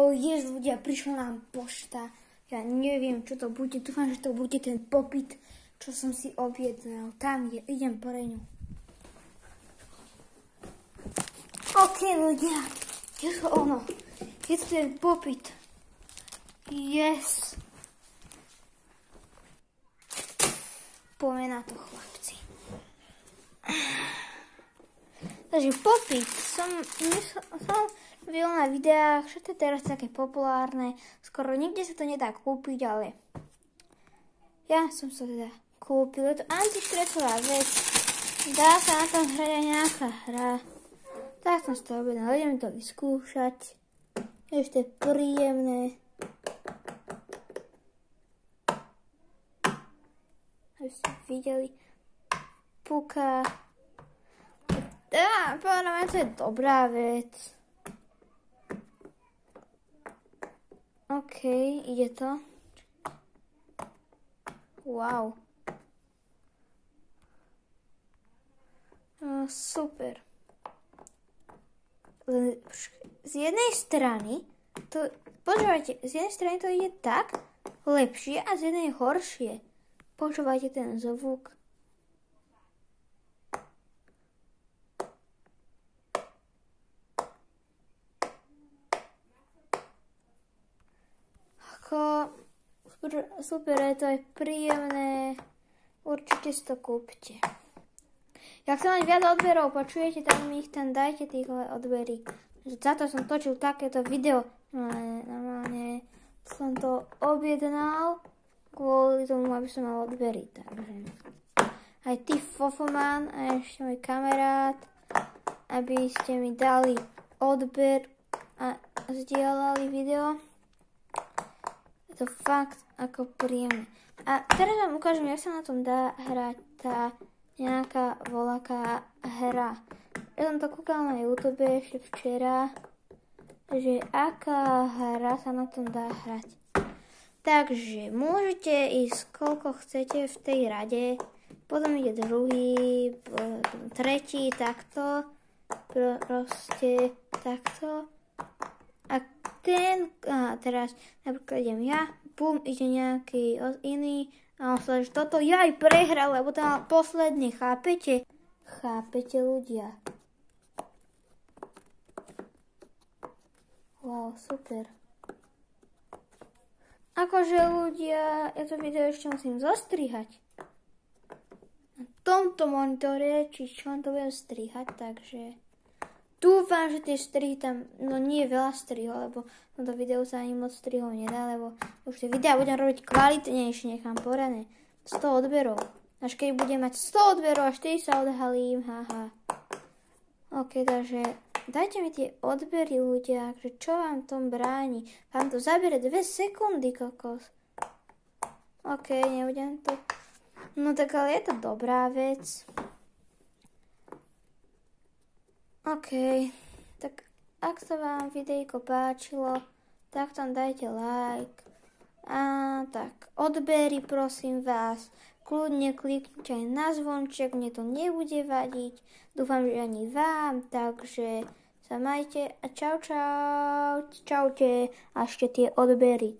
Ľudia, prišla nám pošta. Ja neviem, čo to bude. Dúfam, že to bude ten popyt, čo som si objednal. Tam je, idem po ňu. OK, ľudia, je to ono. Je to ten popyt. Yes. Poďme na to, chlapci. Takže popyt. Som videl na videách, že to je teraz také populárne. Skoro nikde sa to nedá kúpiť, ale ja som sa teda kúpil. Je to antistresová vec. Dá sa na tom hrať aj nejaká hra. Tak som si to objednal. Idem to vyskúšať. Ešte príjemné. Aby ste videli. Puká. Podľa mňa to je dobrá vec. OK, ide to. Wow. Super. Z jednej strany to, počúvajte, z jednej strany to ide tak lepšie a z jednej horšie. Počúvajte ten zvuk. Super, je to aj príjemné. Určite si to kúpte. Ja chcem mať viac odberov, počujete, tak mi ich tam dajte, tých odberí. Za to som točil takéto video. Normálne som to objednal kvôli tomu, aby som mal odbery. Takže aj ty, Fofoman, a ešte môj kamarát, aby ste mi dali odber a zdieľali video. Je to fakt ako príjemné. A teraz vám ukážem, jak sa na tom dá hrať tá nejaká voľaká hra. Ja som to kúkala na YouTube ešte včera, že aká hra sa na tom dá hrať. Takže môžete ísť koľko chcete v tej rade, potom ide druhý, tretí, takto, proste takto. A teraz napríklad idem ja, bum, ide nejaký iný a on sa, že toto ja aj prehral, lebo to mal posledne, chápete? Chápete, ľudia? Wow, super. Akože ľudia, ja to video ešte musím zostrihať. Na tomto monitore, či čo to budem strihať, takže dúfam, že tie strihy tam, no nie je veľa strihov, lebo na to video sa ani moc strihov nedá, lebo už tie videá budem robiť kvalitnejšie, nechám porané. 100 odberov. Až keď budem mať 100 odberov, až tedy sa odhalím, haha. OK, takže dajte mi tie odbery, ľudia, že čo vám tom bráni. Vám to zabere 2 sekundy, kokos. OK, nebudem to. No tak ale je to dobrá vec. OK, tak ak sa vám videjko páčilo, tak tam dajte like. A tak, odbery prosím vás. Kľudne kliknite aj na zvonček, mne to nebude vadiť. Dúfam, že ani vám, takže sa majte a čau. Čaute a ešte tie odbery.